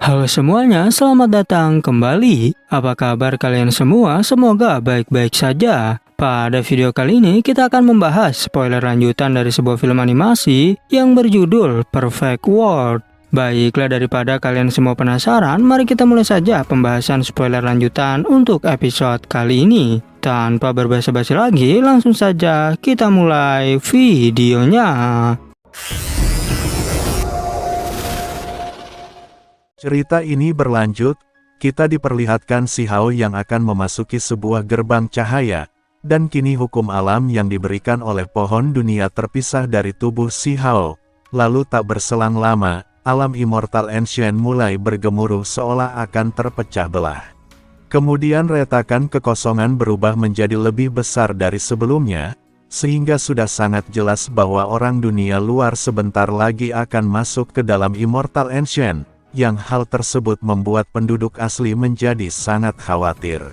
Halo semuanya, selamat datang kembali. Apa kabar kalian semua? Semoga baik-baik saja. Pada video kali ini kita akan membahas spoiler lanjutan dari sebuah film animasi yang berjudul Perfect World. Baiklah, daripada kalian semua penasaran, mari kita mulai saja pembahasan spoiler lanjutan untuk episode kali ini. Tanpa berbasa-basi lagi, langsung saja kita mulai videonya. Cerita ini berlanjut, kita diperlihatkan Si Hao yang akan memasuki sebuah gerbang cahaya, dan kini hukum alam yang diberikan oleh pohon dunia terpisah dari tubuh Si Hao. Lalu tak berselang lama, alam Immortal Ancient mulai bergemuruh seolah akan terpecah belah. Kemudian retakan kekosongan berubah menjadi lebih besar dari sebelumnya, sehingga sudah sangat jelas bahwa orang dunia luar sebentar lagi akan masuk ke dalam Immortal Ancient. Yang hal tersebut membuat penduduk asli menjadi sangat khawatir.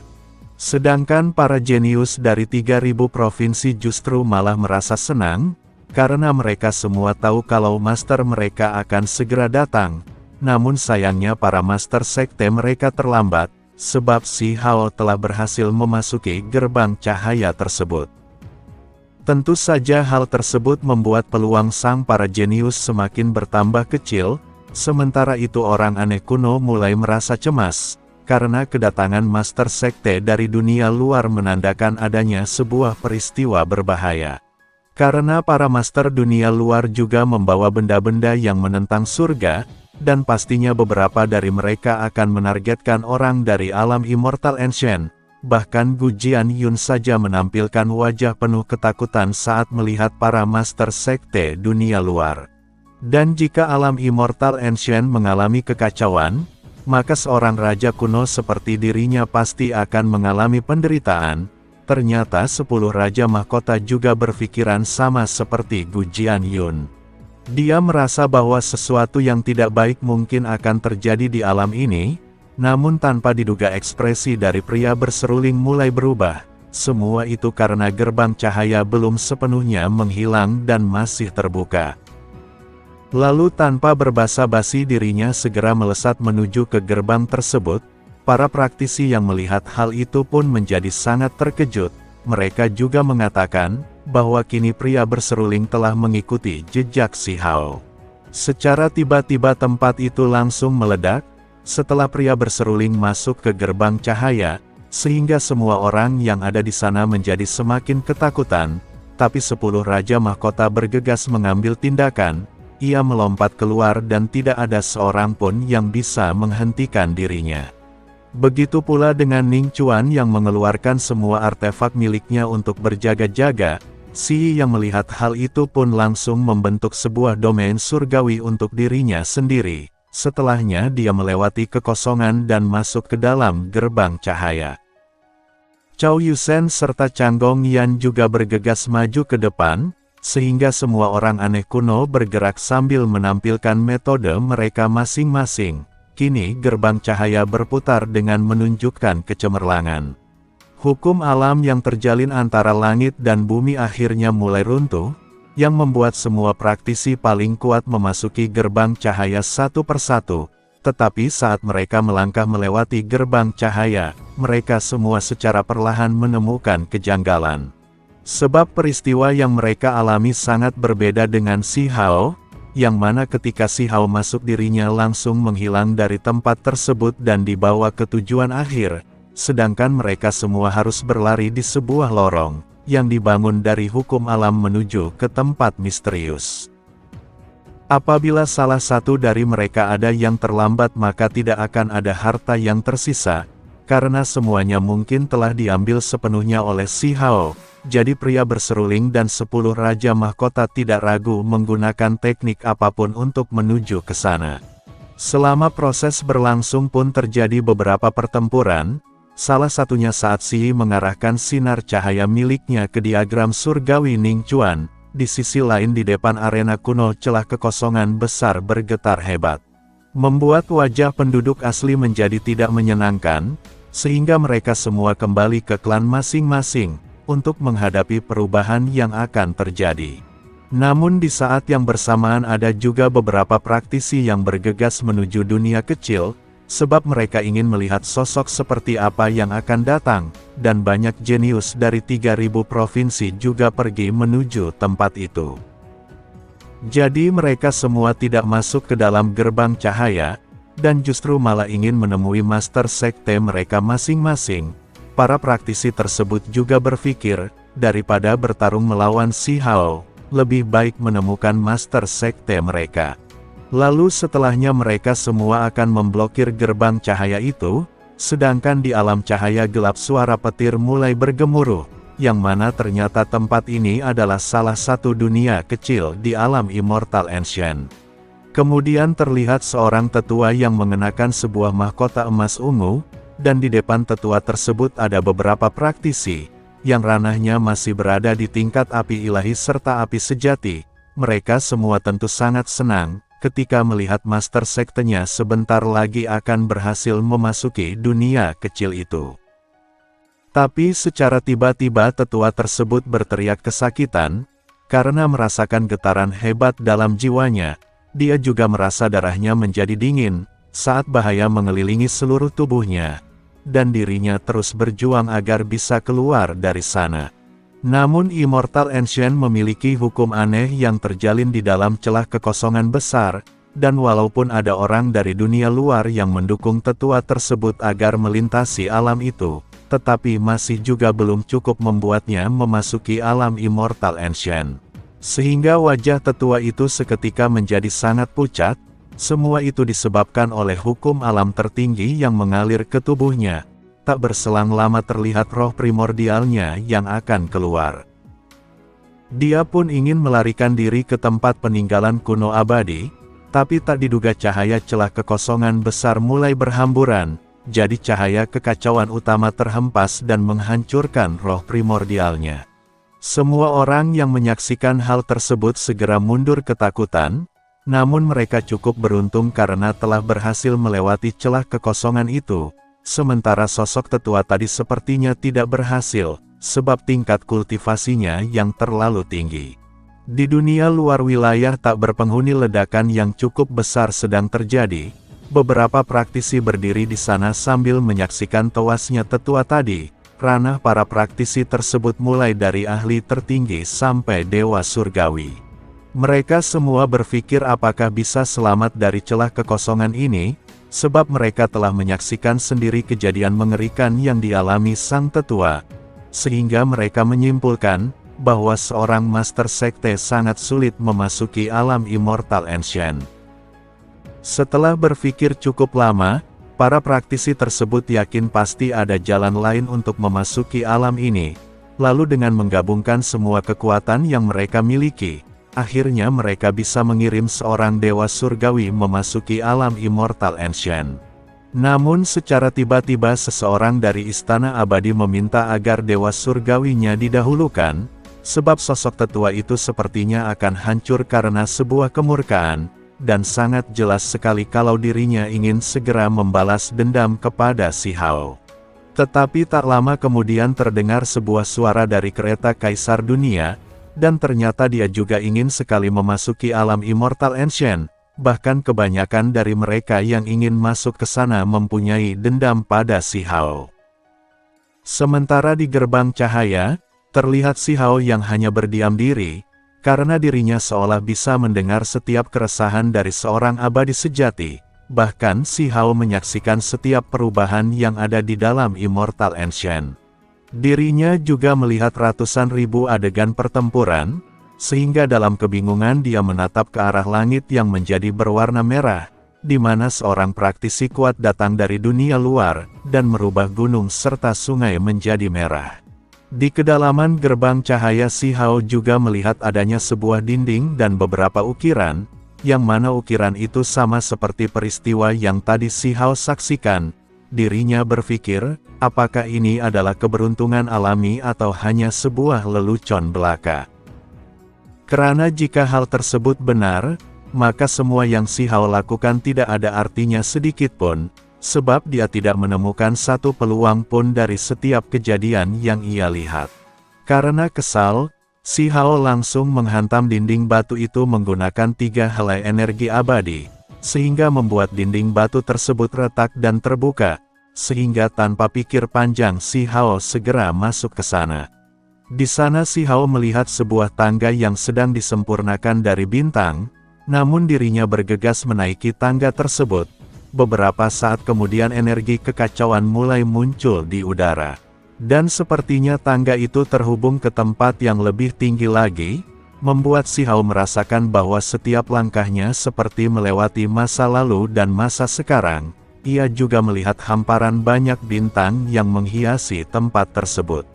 Sedangkan para jenius dari 3000 provinsi justru malah merasa senang, karena mereka semua tahu kalau master mereka akan segera datang. Namun sayangnya para master sekte mereka terlambat, sebab Si Hao telah berhasil memasuki gerbang cahaya tersebut. Tentu saja hal tersebut membuat peluang sang para jenius semakin bertambah kecil. Sementara itu orang aneh kuno mulai merasa cemas, karena kedatangan master sekte dari dunia luar menandakan adanya sebuah peristiwa berbahaya. Karena para master dunia luar juga membawa benda-benda yang menentang surga, dan pastinya beberapa dari mereka akan menargetkan orang dari alam Immortal Ancient. Bahkan Gu Jianyun saja menampilkan wajah penuh ketakutan saat melihat para master sekte dunia luar. Dan jika alam Immortal Ancient mengalami kekacauan, maka seorang raja kuno seperti dirinya pasti akan mengalami penderitaan. Ternyata 10 raja mahkota juga berpikiran sama seperti Gu Jianyun. Dia merasa bahwa sesuatu yang tidak baik mungkin akan terjadi di alam ini, namun tanpa diduga ekspresi dari pria berseruling mulai berubah. Semua itu karena gerbang cahaya belum sepenuhnya menghilang dan masih terbuka. Lalu tanpa berbasa-basi dirinya segera melesat menuju ke gerbang tersebut. Para praktisi yang melihat hal itu pun menjadi sangat terkejut. Mereka juga mengatakan bahwa kini pria berseruling telah mengikuti jejak Si Hao. Secara tiba-tiba tempat itu langsung meledak, setelah pria berseruling masuk ke gerbang cahaya, sehingga semua orang yang ada di sana menjadi semakin ketakutan. Tapi 10 raja mahkota bergegas mengambil tindakan. Ia melompat keluar dan tidak ada seorang pun yang bisa menghentikan dirinya. Begitu pula dengan Ning Chuan yang mengeluarkan semua artefak miliknya untuk berjaga-jaga. Si Yi yang melihat hal itu pun langsung membentuk sebuah domain surgawi untuk dirinya sendiri. Setelahnya dia melewati kekosongan dan masuk ke dalam gerbang cahaya. Cao Yusen serta Changgong Yan juga bergegas maju ke depan, sehingga semua orang aneh kuno bergerak sambil menampilkan metode mereka masing-masing. Kini gerbang cahaya berputar dengan menunjukkan kecemerlangan. Hukum alam yang terjalin antara langit dan bumi akhirnya mulai runtuh, yang membuat semua praktisi paling kuat memasuki gerbang cahaya satu persatu. Tetapi saat mereka melangkah melewati gerbang cahaya, mereka semua secara perlahan menemukan kejanggalan. Sebab peristiwa yang mereka alami sangat berbeda dengan Si Hao, yang mana ketika Si Hao masuk dirinya langsung menghilang dari tempat tersebut dan dibawa ke tujuan akhir, sedangkan mereka semua harus berlari di sebuah lorong, yang dibangun dari hukum alam menuju ke tempat misterius. Apabila salah satu dari mereka ada yang terlambat maka tidak akan ada harta yang tersisa, karena semuanya mungkin telah diambil sepenuhnya oleh Si Hao. Jadi pria berseruling dan 10 raja mahkota tidak ragu menggunakan teknik apapun untuk menuju ke sana. Selama proses berlangsung pun terjadi beberapa pertempuran, salah satunya saat Si Yi mengarahkan sinar cahaya miliknya ke diagram surgawi Ning Chuan. Di sisi lain di depan arena kuno celah kekosongan besar bergetar hebat. Membuat wajah penduduk asli menjadi tidak menyenangkan, sehingga mereka semua kembali ke klan masing-masing untuk menghadapi perubahan yang akan terjadi. Namun di saat yang bersamaan ada juga beberapa praktisi yang bergegas menuju dunia kecil, sebab mereka ingin melihat sosok seperti apa yang akan datang, dan banyak jenius dari 3.000 provinsi juga pergi menuju tempat itu. Jadi mereka semua tidak masuk ke dalam gerbang cahaya, dan justru malah ingin menemui master sekte mereka masing-masing. Para praktisi tersebut juga berpikir, daripada bertarung melawan si Hao, lebih baik menemukan master sekte mereka. Lalu setelahnya mereka semua akan memblokir gerbang cahaya itu, sedangkan di alam cahaya gelap suara petir mulai bergemuruh, yang mana ternyata tempat ini adalah salah satu dunia kecil di alam Immortal Ancient. Kemudian terlihat seorang tetua yang mengenakan sebuah mahkota emas ungu, dan di depan tetua tersebut ada beberapa praktisi, yang ranahnya masih berada di tingkat api ilahi serta api sejati. Mereka semua tentu sangat senang, ketika melihat master sektenya sebentar lagi akan berhasil memasuki dunia kecil itu. Tapi secara tiba-tiba tetua tersebut berteriak kesakitan, karena merasakan getaran hebat dalam jiwanya. Dia juga merasa darahnya menjadi dingin, saat bahaya mengelilingi seluruh tubuhnya, dan dirinya terus berjuang agar bisa keluar dari sana. Namun Immortal Ancient memiliki hukum aneh yang terjalin di dalam celah kekosongan besar, dan walaupun ada orang dari dunia luar yang mendukung tetua tersebut agar melintasi alam itu, tetapi masih juga belum cukup membuatnya memasuki alam Immortal Ancient. Sehingga wajah tetua itu seketika menjadi sangat pucat. Semua itu disebabkan oleh hukum alam tertinggi yang mengalir ke tubuhnya. Tak berselang lama terlihat roh primordialnya yang akan keluar. Dia pun ingin melarikan diri ke tempat peninggalan kuno abadi, tapi tak diduga cahaya celah kekosongan besar mulai berhamburan, jadi cahaya kekacauan utama terhempas dan menghancurkan roh primordialnya. Semua orang yang menyaksikan hal tersebut segera mundur ketakutan, namun mereka cukup beruntung karena telah berhasil melewati celah kekosongan itu, sementara sosok tetua tadi sepertinya tidak berhasil, sebab tingkat kultivasinya yang terlalu tinggi. Di dunia luar wilayah tak berpenghuni ledakan yang cukup besar sedang terjadi, beberapa praktisi berdiri di sana sambil menyaksikan tewasnya tetua tadi. Ranah para praktisi tersebut mulai dari ahli tertinggi sampai dewa surgawi. Mereka semua berpikir apakah bisa selamat dari celah kekosongan ini, sebab mereka telah menyaksikan sendiri kejadian mengerikan yang dialami sang tetua, sehingga mereka menyimpulkan bahwa seorang master sekte sangat sulit memasuki alam Immortal Ancient. Setelah berpikir cukup lama, para praktisi tersebut yakin pasti ada jalan lain untuk memasuki alam ini. Lalu dengan menggabungkan semua kekuatan yang mereka miliki, akhirnya mereka bisa mengirim seorang dewa surgawi memasuki alam Immortal Ancient. Namun secara tiba-tiba seseorang dari istana abadi meminta agar dewa surgawinya didahulukan, sebab sosok tetua itu sepertinya akan hancur karena sebuah kemurkaan, dan sangat jelas sekali kalau dirinya ingin segera membalas dendam kepada si Hao. Tetapi tak lama kemudian terdengar sebuah suara dari kereta Kaisar Dunia, dan ternyata dia juga ingin sekali memasuki alam Immortal Ancient, bahkan kebanyakan dari mereka yang ingin masuk ke sana mempunyai dendam pada si Hao. Sementara di gerbang cahaya, terlihat si Hao yang hanya berdiam diri, karena dirinya seolah bisa mendengar setiap keresahan dari seorang abadi sejati. Bahkan si Hao menyaksikan setiap perubahan yang ada di dalam Immortal Ancient. Dirinya juga melihat ratusan ribu adegan pertempuran, sehingga dalam kebingungan dia menatap ke arah langit yang menjadi berwarna merah, di mana seorang praktisi kuat datang dari dunia luar, dan merubah gunung serta sungai menjadi merah. Di kedalaman gerbang cahaya si Hao juga melihat adanya sebuah dinding dan beberapa ukiran, yang mana ukiran itu sama seperti peristiwa yang tadi si Hao saksikan. Dirinya berpikir, apakah ini adalah keberuntungan alami atau hanya sebuah lelucon belaka? Karena jika hal tersebut benar, maka semua yang si Hao lakukan tidak ada artinya sedikit pun, sebab dia tidak menemukan satu peluang pun dari setiap kejadian yang ia lihat. Karena kesal, si Hao langsung menghantam dinding batu itu menggunakan 3 helai energi abadi, sehingga membuat dinding batu tersebut retak dan terbuka, sehingga tanpa pikir panjang Si Hao segera masuk ke sana. Di sana Si Hao melihat sebuah tangga yang sedang disempurnakan dari bintang, namun dirinya bergegas menaiki tangga tersebut. Beberapa saat kemudian energi kekacauan mulai muncul di udara. Dan sepertinya tangga itu terhubung ke tempat yang lebih tinggi lagi, membuat Si Hao merasakan bahwa setiap langkahnya seperti melewati masa lalu dan masa sekarang. Ia juga melihat hamparan banyak bintang yang menghiasi tempat tersebut.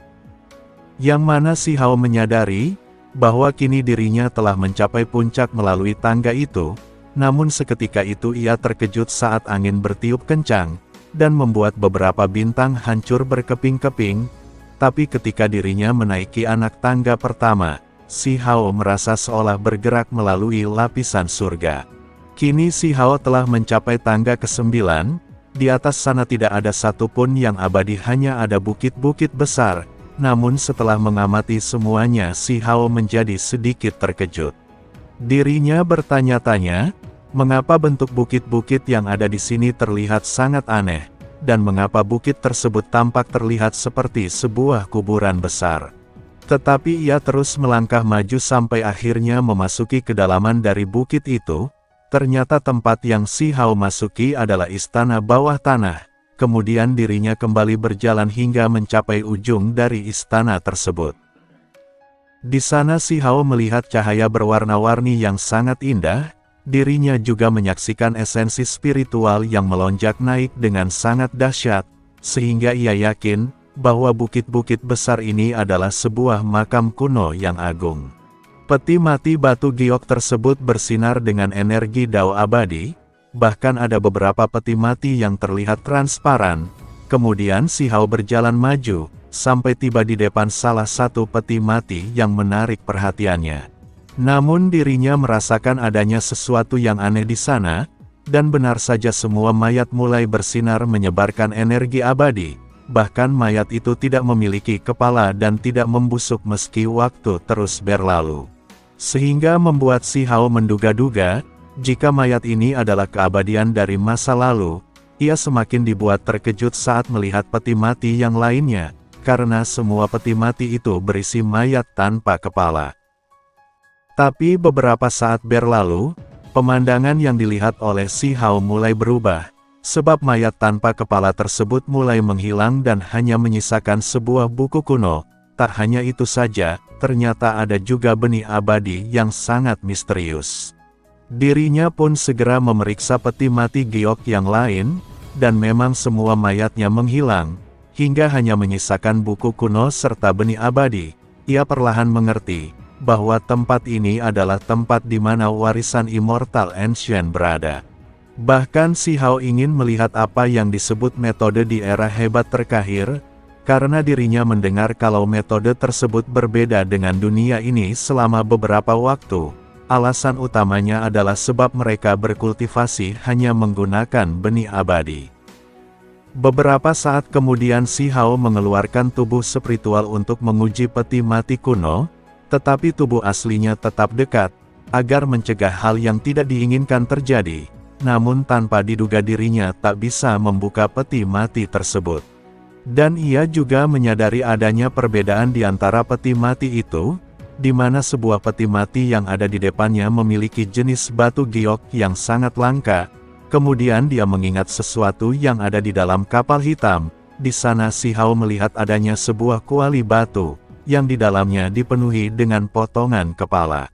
Yang mana Si Hao menyadari bahwa kini dirinya telah mencapai puncak melalui tangga itu, namun seketika itu ia terkejut saat angin bertiup kencang, dan membuat beberapa bintang hancur berkeping-keping. Tapi ketika dirinya menaiki anak tangga pertama, Si Hao merasa seolah bergerak melalui lapisan surga. Kini Si Hao telah mencapai tangga ke-9, di atas sana tidak ada satupun yang abadi, hanya ada bukit-bukit besar. Namun setelah mengamati semuanya Si Hao menjadi sedikit terkejut. Dirinya bertanya-tanya, mengapa bentuk bukit-bukit yang ada di sini terlihat sangat aneh, dan mengapa bukit tersebut tampak terlihat seperti sebuah kuburan besar. Tetapi ia terus melangkah maju sampai akhirnya memasuki kedalaman dari bukit itu. Ternyata tempat yang Si Hao masuki adalah istana bawah tanah. Kemudian dirinya kembali berjalan hingga mencapai ujung dari istana tersebut. Di sana Si Hao melihat cahaya berwarna-warni yang sangat indah. Dirinya juga menyaksikan esensi spiritual yang melonjak naik dengan sangat dahsyat, sehingga ia yakin bahwa bukit-bukit besar ini adalah sebuah makam kuno yang agung. Peti mati batu giok tersebut bersinar dengan energi Dao abadi, bahkan ada beberapa peti mati yang terlihat transparan. Kemudian Si Hao berjalan maju, sampai tiba di depan salah satu peti mati yang menarik perhatiannya. Namun dirinya merasakan adanya sesuatu yang aneh di sana, dan benar saja semua mayat mulai bersinar menyebarkan energi abadi. Bahkan mayat itu tidak memiliki kepala dan tidak membusuk meski waktu terus berlalu. Sehingga membuat Si Hao menduga-duga, jika mayat ini adalah keabadian dari masa lalu. Ia semakin dibuat terkejut saat melihat peti mati yang lainnya, karena semua peti mati itu berisi mayat tanpa kepala. Tapi beberapa saat berlalu, pemandangan yang dilihat oleh Si Hao mulai berubah, sebab mayat tanpa kepala tersebut mulai menghilang dan hanya menyisakan sebuah buku kuno. Tak hanya itu saja, ternyata ada juga benih abadi yang sangat misterius. Dirinya pun segera memeriksa peti mati giok yang lain, dan memang semua mayatnya menghilang, hingga hanya menyisakan buku kuno serta benih abadi. Ia perlahan mengerti bahwa tempat ini adalah tempat di mana warisan Immortal Ancient berada. Bahkan Si Hao ingin melihat apa yang disebut metode di era hebat terkahir, karena dirinya mendengar kalau metode tersebut berbeda dengan dunia ini selama beberapa waktu. Alasan utamanya adalah sebab mereka berkultivasi hanya menggunakan benih abadi. Beberapa saat kemudian Si Hao mengeluarkan tubuh spiritual untuk menguji peti mati kuno, tetapi tubuh aslinya tetap dekat, agar mencegah hal yang tidak diinginkan terjadi. Namun tanpa diduga dirinya tak bisa membuka peti mati tersebut. Dan ia juga menyadari adanya perbedaan di antara peti mati itu, di mana sebuah peti mati yang ada di depannya memiliki jenis batu giok yang sangat langka. Kemudian dia mengingat sesuatu yang ada di dalam kapal hitam. Di sana Si Hao melihat adanya sebuah kuali batu, yang di dalamnya dipenuhi dengan potongan kepala.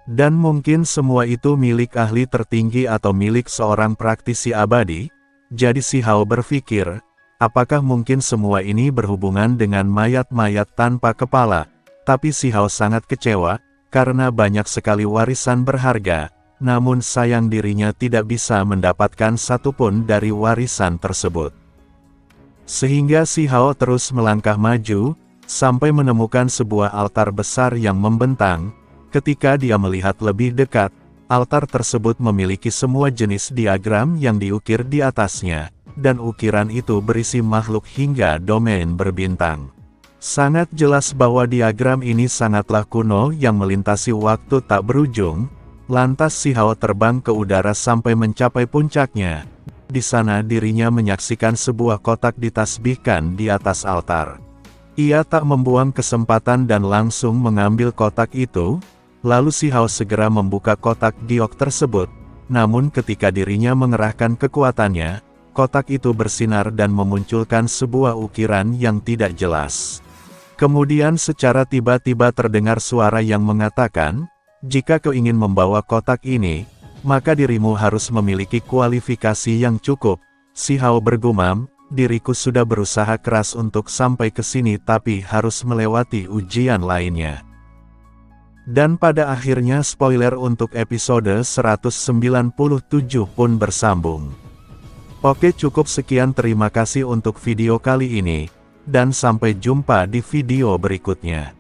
Dan mungkin semua itu milik ahli tertinggi atau milik seorang praktisi abadi. Jadi Si Hao berpikir, apakah mungkin semua ini berhubungan dengan mayat-mayat tanpa kepala? Tapi Si Hao sangat kecewa, karena banyak sekali warisan berharga, namun sayang dirinya tidak bisa mendapatkan satupun dari warisan tersebut. Sehingga Si Hao terus melangkah maju, sampai menemukan sebuah altar besar yang membentang. Ketika dia melihat lebih dekat, altar tersebut memiliki semua jenis diagram yang diukir di atasnya, dan ukiran itu berisi makhluk hingga domain berbintang. Sangat jelas bahwa diagram ini sangatlah kuno yang melintasi waktu tak berujung. Lantas Si Hao terbang ke udara sampai mencapai puncaknya. Di sana dirinya menyaksikan sebuah kotak ditasbihkan di atas altar. Ia tak membuang kesempatan dan langsung mengambil kotak itu, lalu Si Hao segera membuka kotak giok tersebut. Namun ketika dirinya mengerahkan kekuatannya, kotak itu bersinar dan memunculkan sebuah ukiran yang tidak jelas. Kemudian secara tiba-tiba terdengar suara yang mengatakan, "Jika kau ingin membawa kotak ini, maka dirimu harus memiliki kualifikasi yang cukup." Si Hao bergumam, "Diriku sudah berusaha keras untuk sampai ke sini tapi harus melewati ujian lainnya." Dan pada akhirnya spoiler untuk episode 197 pun bersambung. Oke, cukup sekian, terima kasih untuk video kali ini, dan sampai jumpa di video berikutnya.